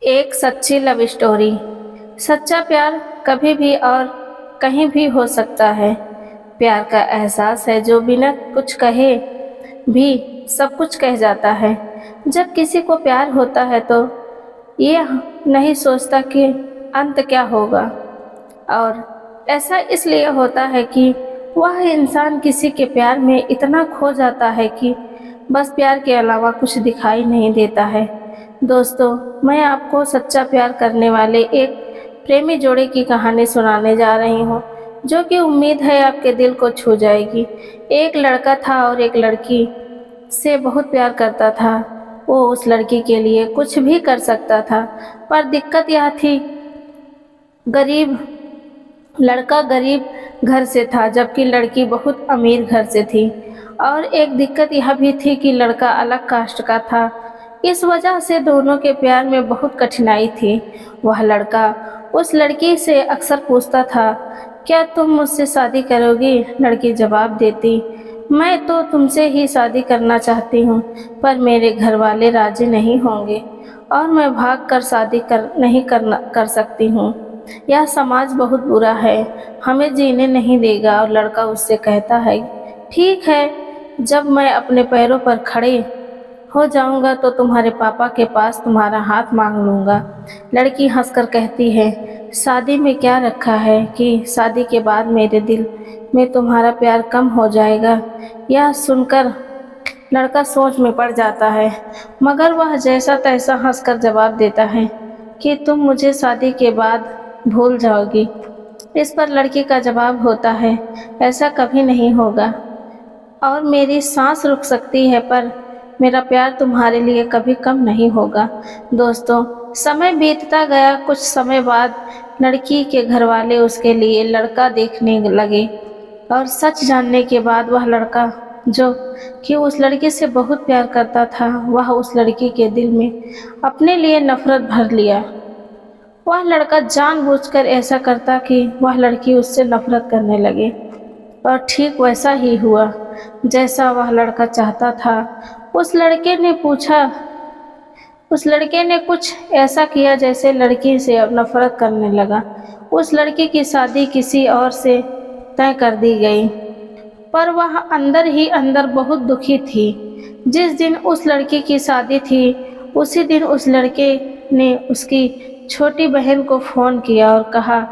एक सच्ची love story. सच्चा प्यार कभी भी और कहीं भी हो सकता है। प्यार का एहसास है जो बिना कुछ कहे भी सब कुछ कह जाता है। जब किसी को प्यार होता है तो ये नहीं सोचता कि अंत क्या होगा, और ऐसा इसलिए होता है कि वह इंसान किसी के प्यार में इतना खो जाता है कि बस प्यार के अलावा कुछ दिखाई नहीं देता है। दोस्तों, मैं आपको सच्चा प्यार करने वाले एक प्रेमी जोड़े की कहानी सुनाने जा रही हूँ, जो कि उम्मीद है आपके दिल को छू जाएगी। एक लड़का था और एक लड़की से बहुत प्यार करता था। वो उस लड़की के लिए कुछ भी कर सकता था, पर दिक्कत यह थी, गरीब लड़का गरीब घर से था जबकि लड़की बहुत अमीर घर से थी। और एक दिक्कत यह भी थी कि लड़का अलग कास्ट का था। इस वजह से दोनों के प्यार में बहुत कठिनाई थी। वह लड़का उस लड़की से अक्सर पूछता था, क्या तुम मुझसे शादी करोगी? लड़की जवाब देती, मैं तो तुमसे ही शादी करना चाहती हूँ, पर मेरे घर वाले राजी नहीं होंगे और मैं भाग कर शादी नहीं कर सकती हूँ। यह समाज बहुत बुरा है, हमें जीने नहीं देगा। और लड़का उससे कहता है, ठीक है, जब मैं अपने पैरों पर खड़े हो जाऊंगा तो तुम्हारे पापा के पास तुम्हारा हाथ मांग लूंगा। लड़की हंसकर कहती है, शादी में क्या रखा है कि शादी के बाद मेरे दिल में तुम्हारा प्यार कम हो जाएगा। यह सुनकर लड़का सोच में पड़ जाता है, मगर वह जैसा तैसा हंसकर जवाब देता है कि तुम मुझे शादी के बाद भूल जाओगी। इस पर लड़की का जवाब होता है, ऐसा कभी नहीं होगा और मेरी सांस रुक सकती है, पर मेरा प्यार तुम्हारे लिए कभी कम नहीं होगा। दोस्तों, समय बीतता गया। कुछ समय बाद लड़की के घर वाले उसके लिए लड़का देखने लगे, और सच जानने के बाद वह लड़का जो कि उस लड़की से बहुत प्यार करता था, वह उस लड़की के दिल में अपने लिए नफरत भर लिया। वह लड़का जानबूझकर ऐसा करता कि वह लड़की उससे नफरत करने लगे, और ठीक वैसा ही हुआ जैसा वह लड़का चाहता था। उस लड़के ने कुछ ऐसा किया जैसे लड़की से अब नफरत करने लगा। उस लड़की की शादी किसी और से तय कर दी गई, पर वह अंदर ही अंदर बहुत दुखी थी। जिस दिन उस लड़की की शादी थी, उसी दिन उस लड़के ने उसकी छोटी बहन को फ़ोन किया और कहा,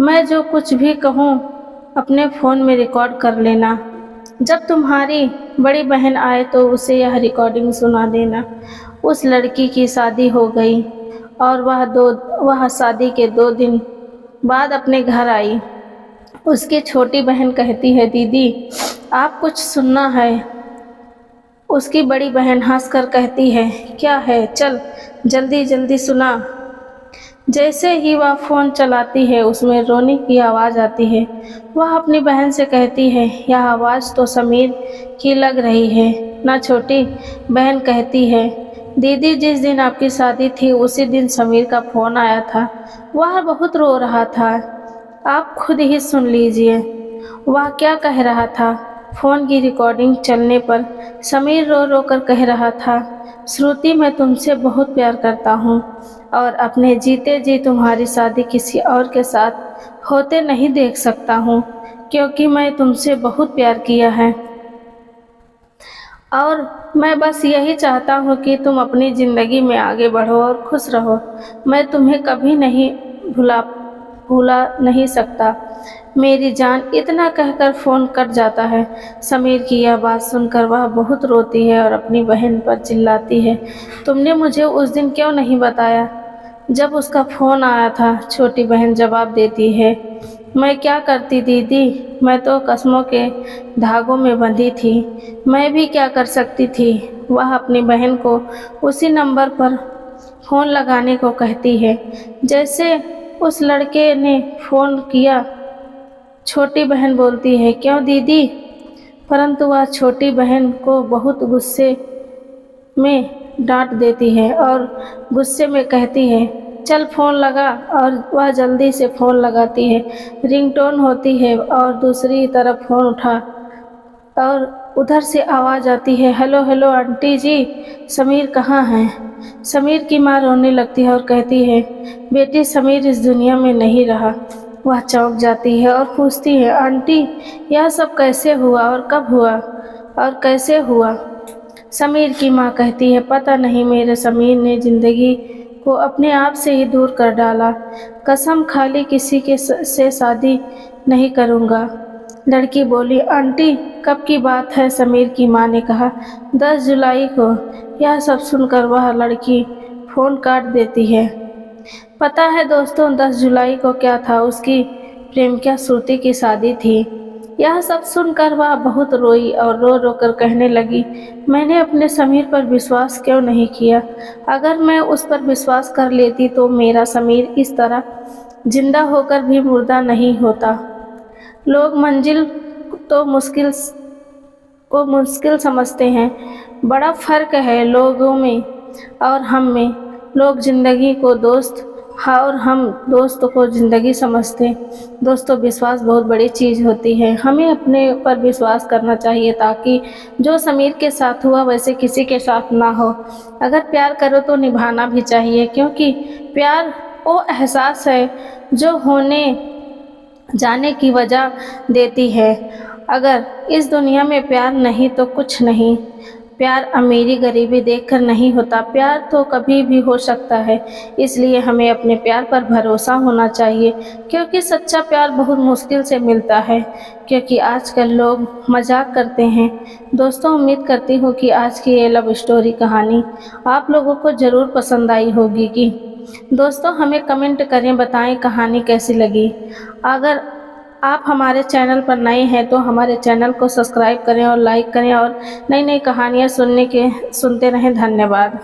मैं जो कुछ भी कहूँ अपने फ़ोन में रिकॉर्ड कर लेना। जब तुम्हारी बड़ी बहन आए तो उसे यह रिकॉर्डिंग सुना देना। उस लड़की की शादी हो गई और वह शादी के 2 दिन बाद अपने घर आई। उसकी छोटी बहन कहती है, दीदी आप कुछ सुनना है। उसकी बड़ी बहन हंसकर कहती है, क्या है, चल जल्दी जल्दी सुना। जैसे ही वह फ़ोन चलाती है, उसमें रोने की आवाज़ आती है। वह अपनी बहन से कहती है, यह आवाज़ तो समीर की लग रही है ना। छोटी बहन कहती है, दीदी जिस दिन आपकी शादी थी उसी दिन समीर का फ़ोन आया था। वह बहुत रो रहा था, आप खुद ही सुन लीजिए वह क्या कह रहा था। फ़ोन की रिकॉर्डिंग चलने पर समीर रो रो कर कह रहा था, श्रुति मैं तुमसे बहुत प्यार करता हूँ और अपने जीते जी तुम्हारी शादी किसी और के साथ होते नहीं देख सकता हूँ, क्योंकि मैं तुमसे बहुत प्यार किया है और मैं बस यही चाहता हूँ कि तुम अपनी ज़िंदगी में आगे बढ़ो और खुश रहो। मैं तुम्हें कभी नहीं भूला नहीं सकता मेरी जान। इतना कहकर फ़ोन कट जाता है। समीर की यह बात सुनकर वह बहुत रोती है और अपनी बहन पर चिल्लाती है, तुमने मुझे उस दिन क्यों नहीं बताया जब उसका फ़ोन आया था। छोटी बहन जवाब देती है, मैं क्या करती दीदी, मैं तो कसमों के धागों में बंधी थी, मैं भी क्या कर सकती थी। वह अपनी बहन को उसी नंबर पर फ़ोन लगाने को कहती है जैसे उस लड़के ने फ़ोन किया। छोटी बहन बोलती है, क्यों दीदी? परंतु वह छोटी बहन को बहुत गुस्से में डांट देती है और गुस्से में कहती है, चल फ़ोन लगा। और वह जल्दी से फ़ोन लगाती है। रिंगटोन होती है और दूसरी तरफ फ़ोन उठा और उधर से आवाज़ आती है, हेलो हेलो आंटी जी, समीर कहाँ हैं? समीर की माँ रोने लगती है और कहती है, बेटी समीर इस दुनिया में नहीं रहा। वह चौंक जाती है और पूछती है, आंटी यह सब कैसे हुआ और कब हुआ और कैसे हुआ? समीर की माँ कहती है, पता नहीं, मेरे समीर ने ज़िंदगी को अपने आप से ही दूर कर डाला। कसम खा ली किसी से शादी नहीं करूँगा। लड़की बोली, आंटी कब की बात है? समीर की माँ ने कहा, 10 जुलाई को। यह सब सुनकर वह लड़की फ़ोन काट देती है। पता है दोस्तों, 10 जुलाई को क्या था? उसकी प्रेमिका श्रुति की शादी थी। यह सब सुनकर वह बहुत रोई और रो रो कर कहने लगी, मैंने अपने समीर पर विश्वास क्यों नहीं किया? अगर मैं उस पर विश्वास कर लेती तो मेरा समीर इस तरह जिंदा होकर भी मुर्दा नहीं होता। लोग मंजिल तो मुश्किल समझते हैं। बड़ा फ़र्क है लोगों में और हम में। लोग ज़िंदगी को दोस्त और हम दोस्त को ज़िंदगी समझते। दोस्तों, विश्वास बहुत बड़ी चीज़ होती है। हमें अपने पर विश्वास करना चाहिए ताकि जो समीर के साथ हुआ वैसे किसी के साथ ना हो। अगर प्यार करो तो निभाना भी चाहिए, क्योंकि प्यार वो एहसास है जो होने जाने की वजह देती है। अगर इस दुनिया में प्यार नहीं तो कुछ नहीं। प्यार अमीरी गरीबी देखकर नहीं होता। प्यार तो कभी भी हो सकता है। इसलिए हमें अपने प्यार पर भरोसा होना चाहिए, क्योंकि सच्चा प्यार बहुत मुश्किल से मिलता है, क्योंकि आजकल लोग मजाक करते हैं। दोस्तों, उम्मीद करती हूँ कि आज की ये लव स्टोरी कहानी आप लोगों को ज़रूर पसंद आई होगी। कि दोस्तों, हमें कमेंट करें, बताएं कहानी कैसी लगी। अगर आप हमारे चैनल पर नए हैं तो हमारे चैनल को सब्सक्राइब करें और लाइक करें और नई नई कहानियाँ सुनते रहें। धन्यवाद।